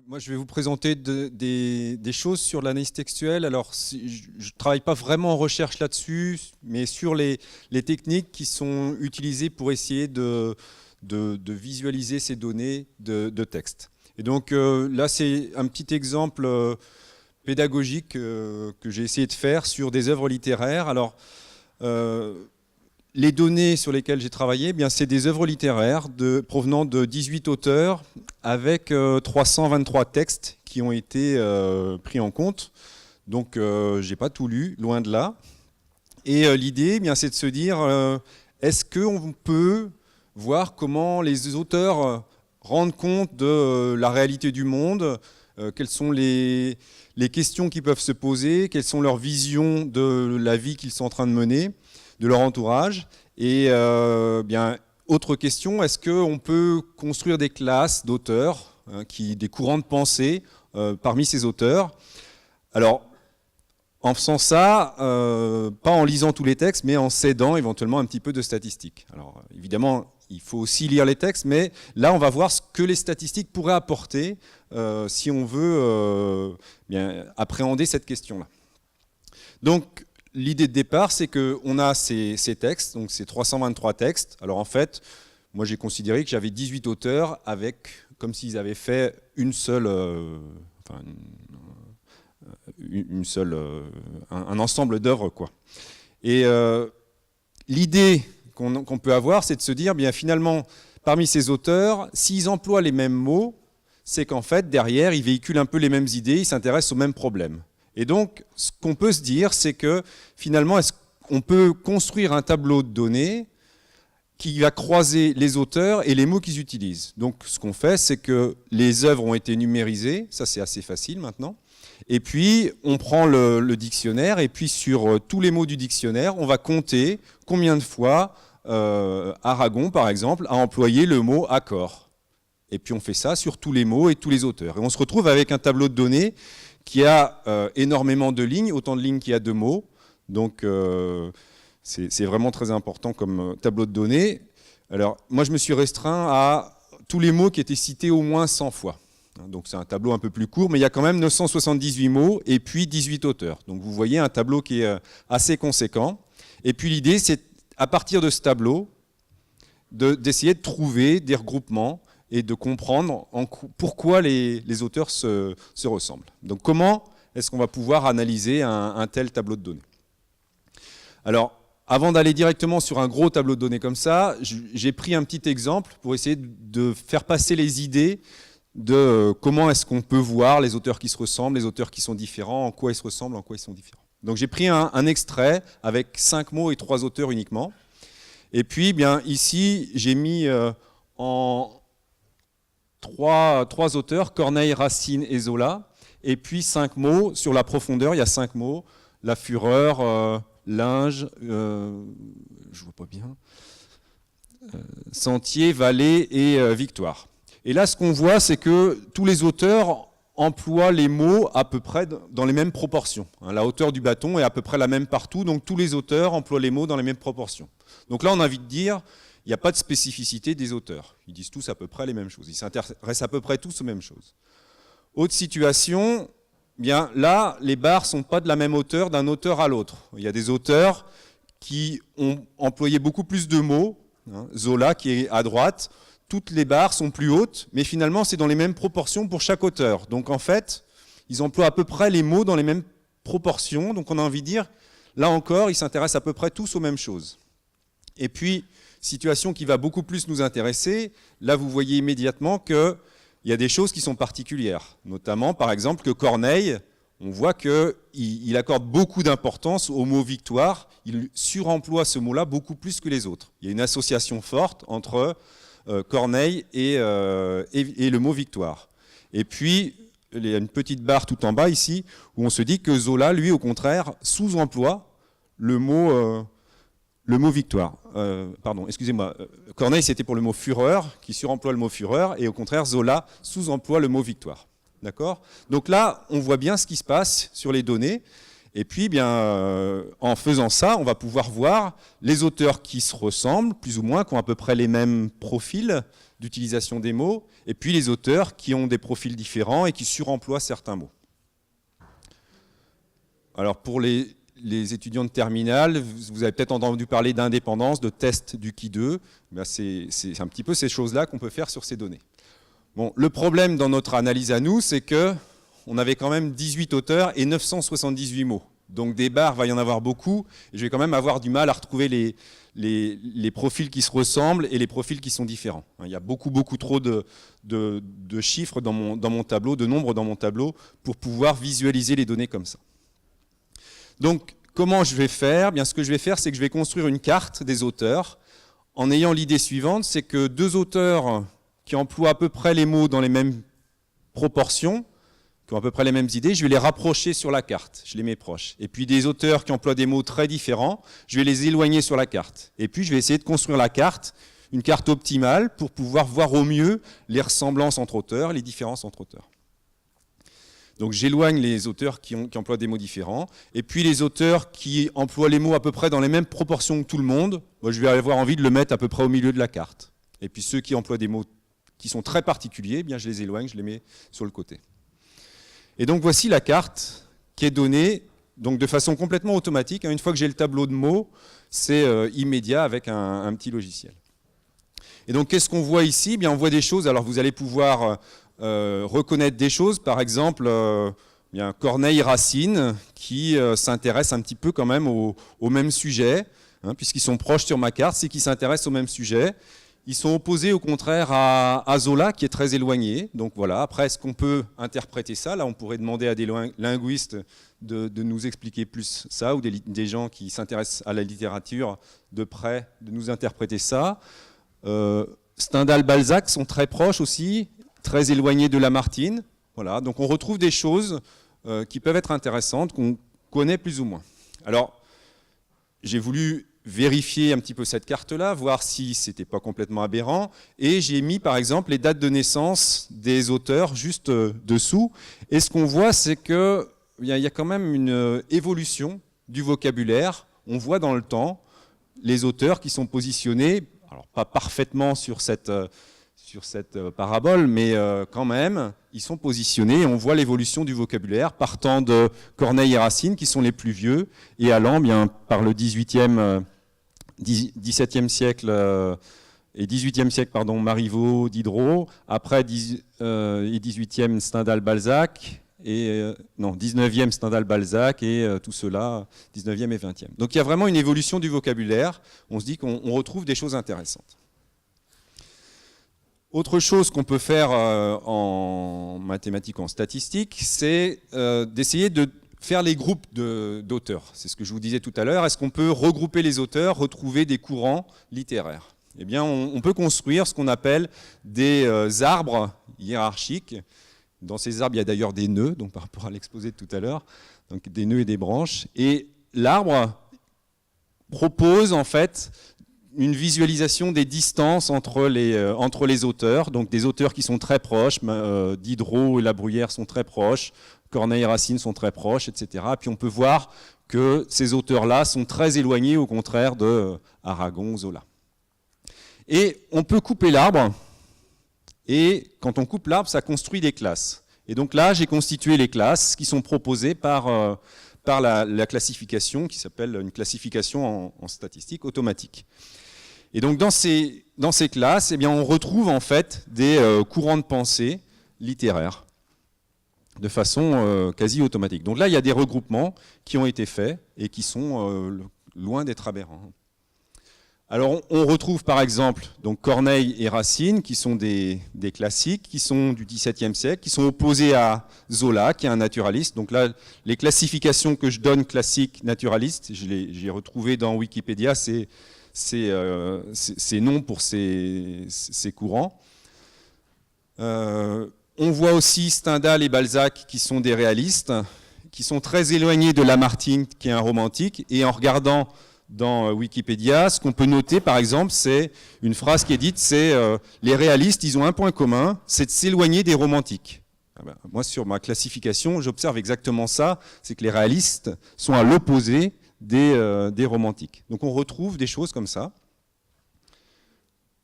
Moi, je vais vous présenter des choses sur l'analyse textuelle. Alors, je ne travaille pas vraiment en recherche là-dessus, mais sur les techniques qui sont utilisées pour essayer de visualiser ces données de texte. Et donc là, c'est un petit exemple pédagogique que j'ai essayé de faire sur des œuvres littéraires. Alors, les données sur lesquelles j'ai travaillé, eh bien, c'est des œuvres littéraires provenant de 18 auteurs avec 323 textes qui ont été pris en compte. Donc, je n'ai pas tout lu, loin de là. Et l'idée, eh bien, c'est de se dire, est-ce qu'on peut voir comment les auteurs rendent compte de la réalité du monde, quelles sont les questions qui peuvent se poser, quelles sont leurs visions de la vie qu'ils sont en train de mener, de leur entourage. Et bien, autre question, est-ce qu'on peut construire des classes d'auteurs, des courants de pensée parmi ces auteurs? Alors, en faisant ça, pas en lisant tous les textes, mais en s'aidant éventuellement un petit peu de statistiques. Alors, évidemment, il faut aussi lire les textes, mais là, on va voir ce que les statistiques pourraient apporter si on veut bien appréhender cette question-là. Donc, l'idée de départ, c'est qu'on a ces textes, donc ces 323 textes. Alors en fait, moi j'ai considéré que j'avais 18 auteurs avec, comme s'ils avaient fait un ensemble d'œuvres, quoi. Et l'idée qu'on peut avoir, c'est de se dire, bien finalement, parmi ces auteurs, s'ils emploient les mêmes mots, c'est qu'en fait, derrière, ils véhiculent un peu les mêmes idées, ils s'intéressent aux mêmes problèmes. Et donc, ce qu'on peut se dire, c'est que finalement, est-ce qu'on peut construire un tableau de données qui va croiser les auteurs et les mots qu'ils utilisent. Donc, ce qu'on fait, c'est que les œuvres ont été numérisées, ça c'est assez facile maintenant, et puis on prend le dictionnaire, et puis sur tous les mots du dictionnaire, on va compter combien de fois Aragon, par exemple, a employé le mot accord. Et puis on fait ça sur tous les mots et tous les auteurs. Et on se retrouve avec un tableau de données qui a énormément de lignes, autant de lignes qu'il y a de mots. Donc c'est vraiment très important comme tableau de données. Alors moi je me suis restreint à tous les mots qui étaient cités au moins 100 fois. Donc c'est un tableau un peu plus court, mais il y a quand même 978 mots et puis 18 auteurs. Donc vous voyez un tableau qui est assez conséquent. Et puis l'idée, c'est à partir de ce tableau, d'essayer de trouver des regroupements et de comprendre pourquoi les auteurs se ressemblent. Donc comment est-ce qu'on va pouvoir analyser un tel tableau de données? Alors, avant d'aller directement sur un gros tableau de données comme ça, j'ai pris un petit exemple pour essayer de faire passer les idées de comment est-ce qu'on peut voir les auteurs qui se ressemblent, les auteurs qui sont différents, en quoi ils se ressemblent, en quoi ils sont différents. Donc j'ai pris un extrait avec 5 mots et 3 auteurs uniquement. Et puis, bien ici, j'ai mis en trois auteurs, Corneille, Racine et Zola, et puis 5 mots sur la profondeur, il y a 5 mots, la fureur, linge, je vois pas bien, sentier, vallée et victoire. Et là, ce qu'on voit, c'est que tous les auteurs emploient les mots à peu près dans les mêmes proportions. La hauteur du bâton est à peu près la même partout, donc tous les auteurs emploient les mots dans les mêmes proportions. Donc là, on a envie de dire, il n'y a pas de spécificité des auteurs. Ils disent tous à peu près les mêmes choses. Ils s'intéressent à peu près tous aux mêmes choses. Autre situation, bien là, les barres ne sont pas de la même hauteur d'un auteur à l'autre. Il y a des auteurs qui ont employé beaucoup plus de mots. Zola, qui est à droite, toutes les barres sont plus hautes, mais finalement, c'est dans les mêmes proportions pour chaque auteur. Donc en fait, ils emploient à peu près les mots dans les mêmes proportions. Donc on a envie de dire, là encore, ils s'intéressent à peu près tous aux mêmes choses. Et puis, situation qui va beaucoup plus nous intéresser, là vous voyez immédiatement qu'il y a des choses qui sont particulières. Notamment, par exemple, que Corneille, on voit qu'il accorde beaucoup d'importance au mot victoire. Il suremploie ce mot-là beaucoup plus que les autres. Il y a une association forte entre Corneille et le mot victoire. Et puis, il y a une petite barre tout en bas ici, où on se dit que Zola, lui, au contraire, sous-emploie le mot victoire. Pardon, excusez-moi. Corneille, c'était pour le mot fureur, qui suremploie le mot fureur, et au contraire, Zola sous-emploie le mot victoire. D'accord ? Donc là, on voit bien ce qui se passe sur les données. Et puis, en faisant ça, on va pouvoir voir les auteurs qui se ressemblent, plus ou moins, qui ont à peu près les mêmes profils d'utilisation des mots, et puis les auteurs qui ont des profils différents et qui suremploient certains mots. Alors, pour les étudiants de terminale, vous avez peut-être entendu parler d'indépendance, de test du qui 2. C'est un petit peu ces choses-là qu'on peut faire sur ces données. Bon, le problème dans notre analyse à nous, c'est qu'on avait quand même 18 auteurs et 978 mots. Donc des barres, il va y en avoir beaucoup. Et je vais quand même avoir du mal à retrouver les profils qui se ressemblent et les profils qui sont différents. Il y a beaucoup trop de chiffres dans mon tableau, de nombres dans mon tableau, pour pouvoir visualiser les données comme ça. Donc, comment je vais faire ? Ce que je vais faire, c'est que je vais construire une carte des auteurs en ayant l'idée suivante, c'est que deux auteurs qui emploient à peu près les mots dans les mêmes proportions, qui ont à peu près les mêmes idées, je vais les rapprocher sur la carte, je les mets proches. Et puis des auteurs qui emploient des mots très différents, je vais les éloigner sur la carte. Et puis je vais essayer de construire la carte, une carte optimale, pour pouvoir voir au mieux les ressemblances entre auteurs, les différences entre auteurs. Donc j'éloigne les auteurs qui emploient des mots différents, et puis les auteurs qui emploient les mots à peu près dans les mêmes proportions que tout le monde, moi, je vais avoir envie de le mettre à peu près au milieu de la carte. Et puis ceux qui emploient des mots qui sont très particuliers, je les éloigne, je les mets sur le côté. Et donc voici la carte qui est donnée donc de façon complètement automatique. Une fois que j'ai le tableau de mots, c'est immédiat avec un petit logiciel. Et donc qu'est-ce qu'on voit ici ? On voit des choses, alors vous allez pouvoir reconnaître des choses, par exemple Corneille-Racine qui s'intéresse un petit peu quand même au même sujet, puisqu'ils sont proches sur ma carte, c'est qu'ils s'intéressent au même sujet. Ils sont opposés au contraire à Zola qui est très éloigné. Donc voilà, après est-ce qu'on peut interpréter ça ? Là on pourrait demander à des linguistes de nous expliquer plus ça, ou des gens qui s'intéressent à la littérature de près, de nous interpréter ça. Stendhal-Balzac sont très proches aussi, très éloignés de Lamartine. Voilà, donc on retrouve des choses qui peuvent être intéressantes, qu'on connaît plus ou moins. Alors, j'ai voulu vérifier un petit peu cette carte-là, voir si ce n'était pas complètement aberrant, et j'ai mis par exemple les dates de naissance des auteurs juste dessous, et ce qu'on voit, c'est qu'il y a quand même une évolution du vocabulaire. On voit dans le temps les auteurs qui sont positionnés, alors pas parfaitement sur cette parabole, mais quand même, ils sont positionnés et on voit l'évolution du vocabulaire partant de Corneille et Racine, qui sont les plus vieux, et allant par le 17e siècle et 18e siècle, Marivaux, Diderot, après et 18e Stendhal-Balzac, et 19e Stendhal-Balzac, et tout cela, 19e et 20e. Donc il y a vraiment une évolution du vocabulaire, on se dit qu'on retrouve des choses intéressantes. Autre chose qu'on peut faire en mathématiques, en statistiques, c'est d'essayer de faire les groupes d'auteurs. C'est ce que je vous disais tout à l'heure. Est-ce qu'on peut regrouper les auteurs, retrouver des courants littéraires ? Eh bien, on peut construire ce qu'on appelle des arbres hiérarchiques. Dans ces arbres, il y a d'ailleurs des nœuds, donc par rapport à l'exposé de tout à l'heure, donc des nœuds et des branches. Et l'arbre propose en fait une visualisation des distances entre les auteurs, donc des auteurs qui sont très proches, Diderot et La Bruyère sont très proches, Corneille et Racine sont très proches, etc. Puis on peut voir que ces auteurs-là sont très éloignés, au contraire de Aragon, Zola. Et on peut couper l'arbre, et quand on coupe l'arbre, ça construit des classes. Et donc là, j'ai constitué les classes qui sont proposées par la classification, qui s'appelle une classification en statistique automatique. Et donc dans ces classes, eh bien, on retrouve en fait des courants de pensée littéraires de façon quasi automatique. Donc là, il y a des regroupements qui ont été faits et qui sont loin d'être aberrants. Alors on retrouve par exemple donc Corneille et Racine, qui sont des classiques, qui sont du XVIIe siècle, qui sont opposés à Zola, qui est un naturaliste. Donc là, les classifications que je donne, classiques, naturalistes, j'ai retrouvé dans Wikipédia, c'est noms pour ces courants. On voit aussi Stendhal et Balzac qui sont des réalistes, qui sont très éloignés de Lamartine qui est un romantique. Et en regardant dans Wikipédia, ce qu'on peut noter par exemple, c'est une phrase qui est dite, c'est les réalistes, ils ont un point commun, c'est de s'éloigner des romantiques. Moi, sur ma classification, j'observe exactement ça, c'est que les réalistes sont à l'opposé des romantiques. Donc on retrouve des choses comme ça.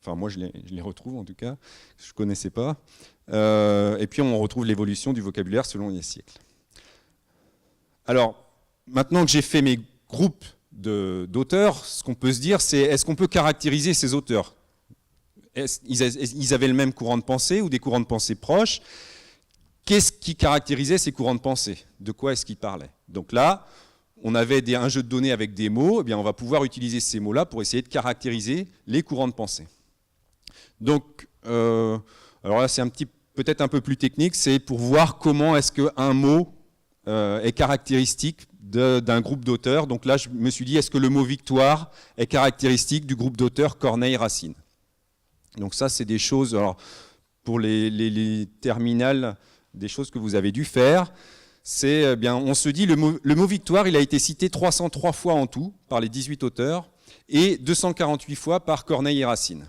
Enfin, moi, je les retrouve en tout cas, je ne connaissais pas. Et puis on retrouve l'évolution du vocabulaire selon les siècles. Alors, maintenant que j'ai fait mes groupes d'auteurs, ce qu'on peut se dire, c'est est-ce qu'on peut caractériser ces auteurs? Ils avaient le même courant de pensée ou des courants de pensée proches? Qu'est-ce qui caractérisait ces courants de pensée? De quoi est-ce qu'ils parlaient? Donc là, on avait un jeu de données avec des mots, eh bien on va pouvoir utiliser ces mots-là pour essayer de caractériser les courants de pensée. Donc, alors là c'est peut-être un peu plus technique, c'est pour voir comment est-ce qu'un mot est caractéristique d'un groupe d'auteurs. Donc là, je me suis dit, est-ce que le mot victoire est caractéristique du groupe d'auteurs Corneille-Racine? Donc ça, c'est des choses, alors, pour les terminales, des choses que vous avez dû faire. C'est bien, on se dit, le mot victoire, il a été cité 303 fois en tout, par les 18 auteurs, et 248 fois par Corneille et Racine.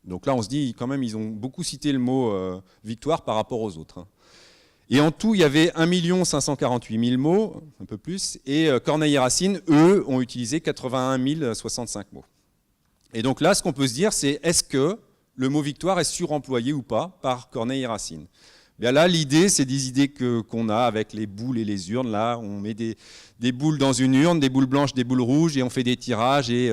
Donc là, on se dit, quand même, ils ont beaucoup cité le mot victoire par rapport aux autres. Et en tout, il y avait 1 548 000 mots, un peu plus, et Corneille et Racine, eux, ont utilisé 81 065 mots. Et donc là, ce qu'on peut se dire, c'est est-ce que le mot victoire est suremployé ou pas par Corneille et Racine? Bien là, l'idée, c'est des idées qu'on a avec les boules et les urnes. Là, on met des boules dans une urne, des boules blanches, des boules rouges, et on fait des tirages. Et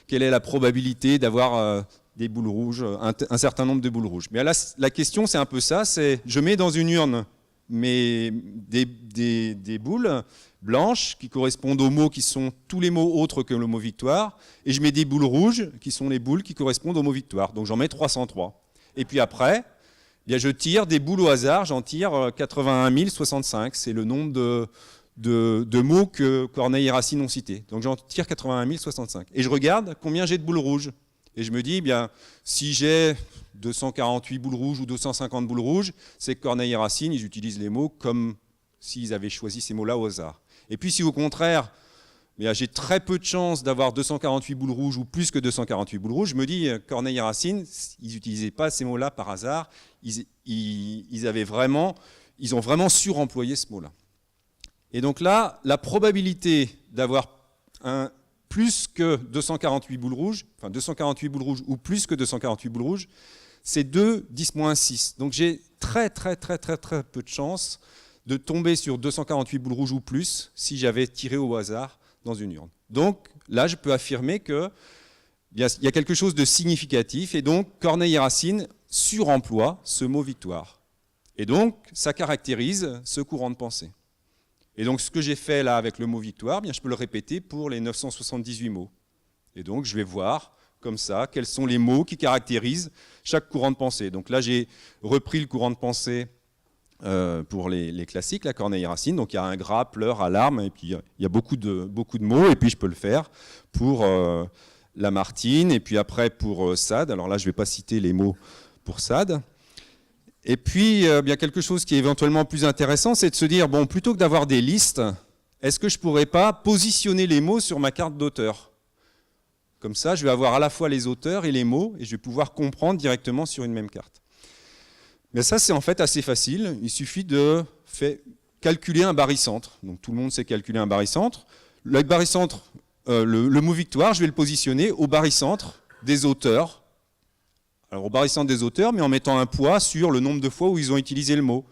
quelle est la probabilité d'avoir des boules rouges, un certain nombre de boules rouges? Mais là, la question, c'est un peu ça, c'est je mets dans une urne des boules blanches qui correspondent aux mots qui sont tous les mots autres que le mot victoire, et je mets des boules rouges qui sont les boules qui correspondent au mot victoire. Donc j'en mets 303. Et puis après, eh bien, je tire des boules au hasard, j'en tire 81 065. C'est le nombre de mots que Corneille et Racine ont cités. Donc j'en tire 81 065. Et je regarde combien j'ai de boules rouges. Et je me dis, eh bien, si j'ai 248 boules rouges ou 250 boules rouges, c'est que Corneille et Racine, ils utilisent les mots comme s'ils avaient choisi ces mots-là au hasard. Et puis si au contraire, j'ai très peu de chances d'avoir 248 boules rouges ou plus que 248 boules rouges, je me dis, Corneille et Racine, ils n'utilisaient pas ces mots-là par hasard, ils ont vraiment suremployé ce mot-là. Et donc là, la probabilité d'avoir plus que 248 boules rouges, enfin 248 boules rouges ou plus que 248 boules rouges, c'est 2, 10-6. Donc j'ai très peu de chances de tomber sur 248 boules rouges ou plus si j'avais tiré au hasard dans une urne. Donc là, je peux affirmer qu'il y a quelque chose de significatif, et donc Corneille et Racine suremploient ce mot victoire. Et donc, ça caractérise ce courant de pensée. Et donc, ce que j'ai fait là avec le mot victoire, je peux le répéter pour les 978 mots. Et donc, je vais voir, comme ça, quels sont les mots qui caractérisent chaque courant de pensée. Donc là, j'ai repris le courant de pensée pour les classiques, la Corneille et Racine. Donc il y a ingrat, pleure, alarme, et puis il y a beaucoup de mots, et puis je peux le faire pour Lamartine, et puis après pour Sade. Alors là, je ne vais pas citer les mots pour Sade. Et puis, bien quelque chose qui est éventuellement plus intéressant, c'est de se dire, bon, plutôt que d'avoir des listes, est-ce que je ne pourrais pas positionner les mots sur ma carte d'auteur? Comme ça, je vais avoir à la fois les auteurs et les mots, et je vais pouvoir comprendre directement sur une même carte. Mais ça, c'est en fait assez facile. Il suffit de calculer un barycentre. Donc tout le monde sait calculer un barycentre. Le barycentre, le mot victoire, je vais le positionner au barycentre des auteurs. Alors au barycentre des auteurs, mais en mettant un poids sur le nombre de fois où ils ont utilisé le mot.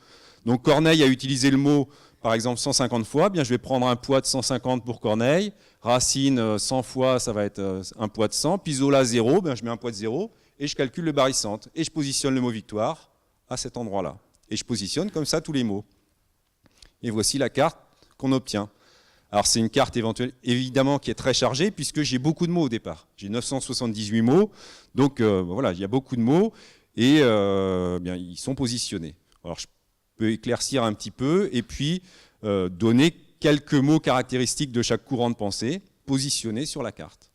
Donc Corneille a utilisé le mot, par exemple, 150 fois. Bien, je vais prendre un poids de 150 pour Corneille. Racine, 100 fois, ça va être un poids de 100. Puis Zola, 0, bien, je mets un poids de 0. Et je calcule le barycentre. Et je positionne le mot victoire à cet endroit-là. Et je positionne comme ça tous les mots. Et voici la carte qu'on obtient. Alors c'est une carte évidemment qui est très chargée, puisque j'ai beaucoup de mots au départ. J'ai 978 mots, donc voilà, il y a beaucoup de mots, et bien, ils sont positionnés. Alors je peux éclaircir un petit peu, et puis donner quelques mots caractéristiques de chaque courant de pensée, positionnés sur la carte.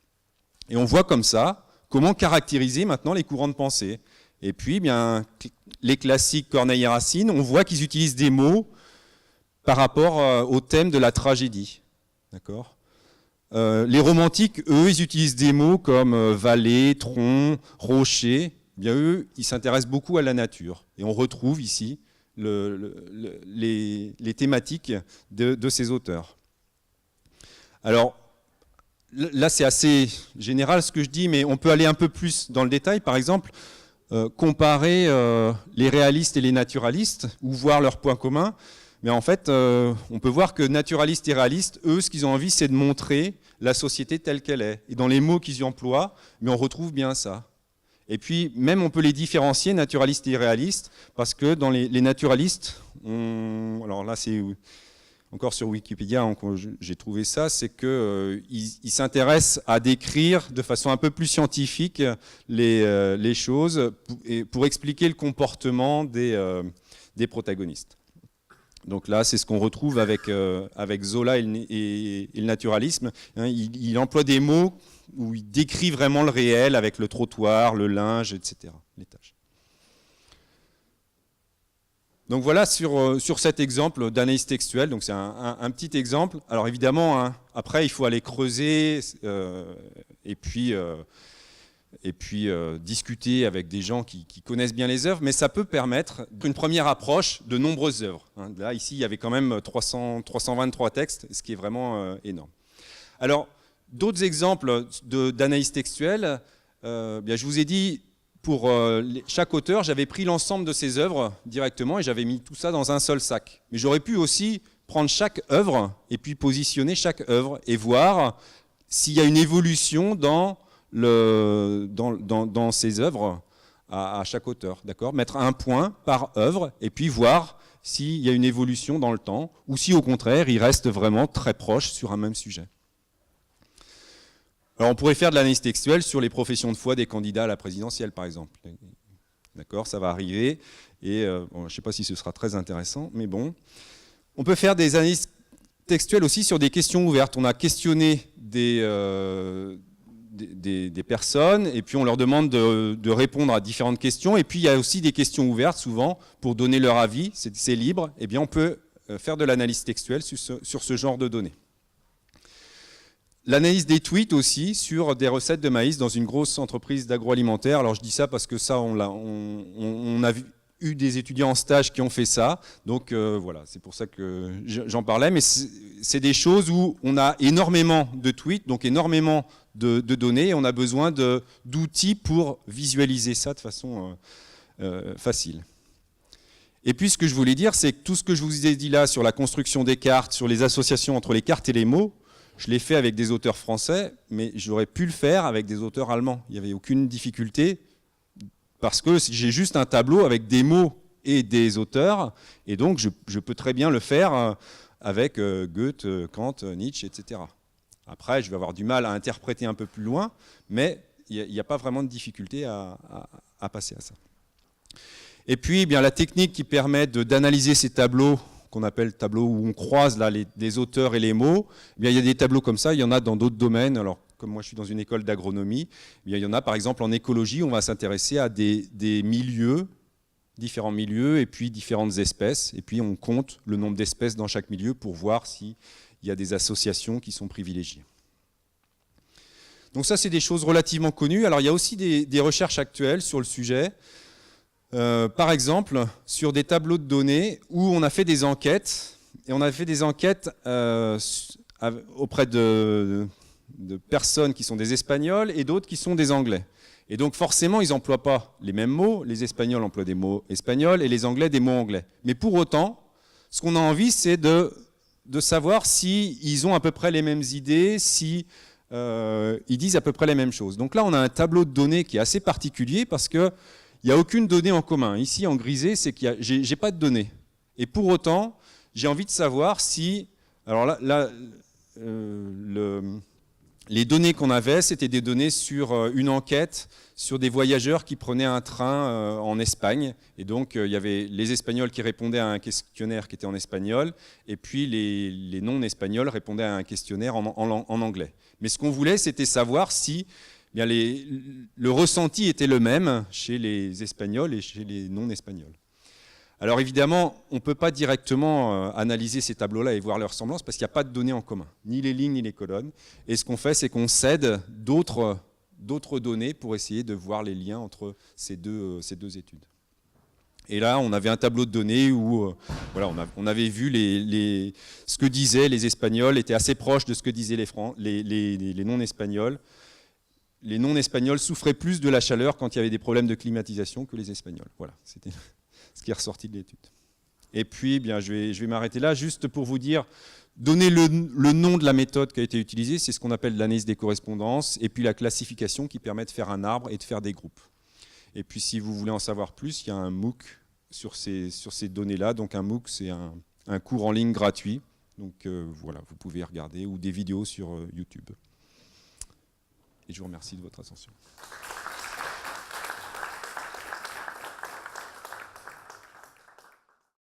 Et on voit comme ça comment caractériser maintenant les courants de pensée. Et puis, bien, les classiques Corneille et Racine, on voit qu'ils utilisent des mots par rapport au thème de la tragédie. D'accord ? Les romantiques, eux, ils utilisent des mots comme vallée, tronc, rocher. Bien, eux, ils s'intéressent beaucoup à la nature. Et on retrouve ici les thématiques de ces auteurs. Alors, là, c'est assez général ce que je dis, mais on peut aller un peu plus dans le détail. Par exemple, comparer les réalistes et les naturalistes, ou voir leurs points communs. Mais en fait, on peut voir que naturalistes et réalistes, eux, ce qu'ils ont envie, c'est de montrer la société telle qu'elle est. Et dans les mots qu'ils y emploient, mais on retrouve bien ça. Et puis, même on peut les différencier, naturalistes et réalistes, parce que dans les naturalistes, alors là, c'est encore sur Wikipédia, j'ai trouvé ça, c'est qu'ils s'intéressent à décrire de façon un peu plus scientifique les choses pour expliquer le comportement des protagonistes. Donc là, c'est ce qu'on retrouve avec Zola et le naturalisme. Il emploie des mots où il décrit vraiment le réel avec le trottoir, le linge, etc. Les tâches. Donc voilà sur cet exemple d'analyse textuelle. Donc c'est un petit exemple. Alors évidemment, hein, après, il faut aller creuser et puis discuter avec des gens qui connaissent bien les œuvres, mais ça peut permettre une première approche de nombreuses œuvres. Là, ici, il y avait quand même 323 textes, ce qui est vraiment énorme. Alors, d'autres exemples d'analyse textuelle, bien, je vous ai dit, pour chaque auteur, j'avais pris l'ensemble de ses œuvres directement et j'avais mis tout ça dans un seul sac. Mais j'aurais pu aussi prendre chaque œuvre et puis positionner chaque œuvre et voir s'il y a une évolution dans ces œuvres à chaque auteur, d'accord ? Mettre un point par œuvre et puis voir s'il y a une évolution dans le temps ou si au contraire il reste vraiment très proche sur un même sujet. Alors on pourrait faire de l'analyse textuelle sur les professions de foi des candidats à la présidentielle par exemple. D'accord, ça va arriver et bon, je ne sais pas si ce sera très intéressant, mais bon. On peut faire des analyses textuelles aussi sur des questions ouvertes. On a questionné des personnes et puis on leur demande de répondre à différentes questions et puis il y a aussi des questions ouvertes souvent pour donner leur avis, c'est libre, et bien on peut faire de l'analyse textuelle sur ce genre de données. L'analyse des tweets aussi sur des recettes de maïs dans une grosse entreprise d'agroalimentaire. Alors je dis ça parce que ça on a eu des étudiants en stage qui ont fait ça, donc voilà, c'est pour ça que j'en parlais, mais c'est des choses où on a énormément de tweets, donc énormément de données, et on a besoin d'outils pour visualiser ça de façon facile. Et puis ce que je voulais dire, c'est que tout ce que je vous ai dit là sur la construction des cartes, sur les associations entre les cartes et les mots, je l'ai fait avec des auteurs français, mais j'aurais pu le faire avec des auteurs allemands. Il n'y avait aucune difficulté, parce que j'ai juste un tableau avec des mots et des auteurs, et donc je peux très bien le faire avec Goethe, Kant, Nietzsche, etc. Après, je vais avoir du mal à interpréter un peu plus loin, mais il n'y a pas vraiment de difficulté à passer à ça. Et puis, eh bien, la technique qui permet d'analyser ces tableaux, qu'on appelle tableaux où on croise là, les auteurs et les mots, eh bien, il y a des tableaux comme ça, il y en a dans d'autres domaines. Alors, comme moi je suis dans une école d'agronomie, eh bien, il y en a par exemple en écologie, on va s'intéresser à des milieux, différents milieux, et puis différentes espèces, et puis on compte le nombre d'espèces dans chaque milieu pour voir s'il y a des associations qui sont privilégiées. Donc ça, c'est des choses relativement connues. Alors il y a aussi des recherches actuelles sur le sujet. Par exemple, sur des tableaux de données où on a fait des enquêtes, et on a fait des enquêtes auprès de personnes qui sont des Espagnols et d'autres qui sont des Anglais. Et donc forcément, ils n'emploient pas les mêmes mots. Les Espagnols emploient des mots espagnols et les Anglais des mots anglais. Mais pour autant, ce qu'on a envie, c'est de savoir s'ils ont à peu près les mêmes idées, si ils disent à peu près les mêmes choses. Donc là, on a un tableau de données qui est assez particulier parce qu'il n'y a aucune donnée en commun. Ici, en grisé, c'est qu'il j'ai pas de données. Et pour autant, j'ai envie de savoir si... Alors là les données qu'on avait, c'était des données sur une enquête sur des voyageurs qui prenaient un train en Espagne. Et donc, il y avait les Espagnols qui répondaient à un questionnaire qui était en espagnol, et puis les non-espagnols répondaient à un questionnaire en anglais. Mais ce qu'on voulait, c'était savoir si bien, le ressenti était le même chez les Espagnols et chez les non-espagnols. Alors évidemment, on ne peut pas directement analyser ces tableaux-là et voir leurs ressemblances parce qu'il n'y a pas de données en commun, ni les lignes ni les colonnes. Et ce qu'on fait, c'est qu'on cède d'autres données pour essayer de voir les liens entre ces deux études. Et là, on avait un tableau de données où voilà, on avait vu ce que disaient les Espagnols, était assez proche de ce que disaient les non-Espagnols. Les non-Espagnols souffraient plus de la chaleur quand il y avait des problèmes de climatisation que les Espagnols. Voilà, c'était ce qui est ressorti de l'étude. Et puis, bien, je vais m'arrêter là, juste pour vous dire, donner le nom de la méthode qui a été utilisée, c'est ce qu'on appelle l'analyse des correspondances, et puis la classification qui permet de faire un arbre et de faire des groupes. Et puis, si vous voulez en savoir plus, il y a un MOOC sur ces données-là. Donc, un MOOC, c'est un cours en ligne gratuit. Donc, voilà, vous pouvez regarder, ou des vidéos sur YouTube. Et je vous remercie de votre attention.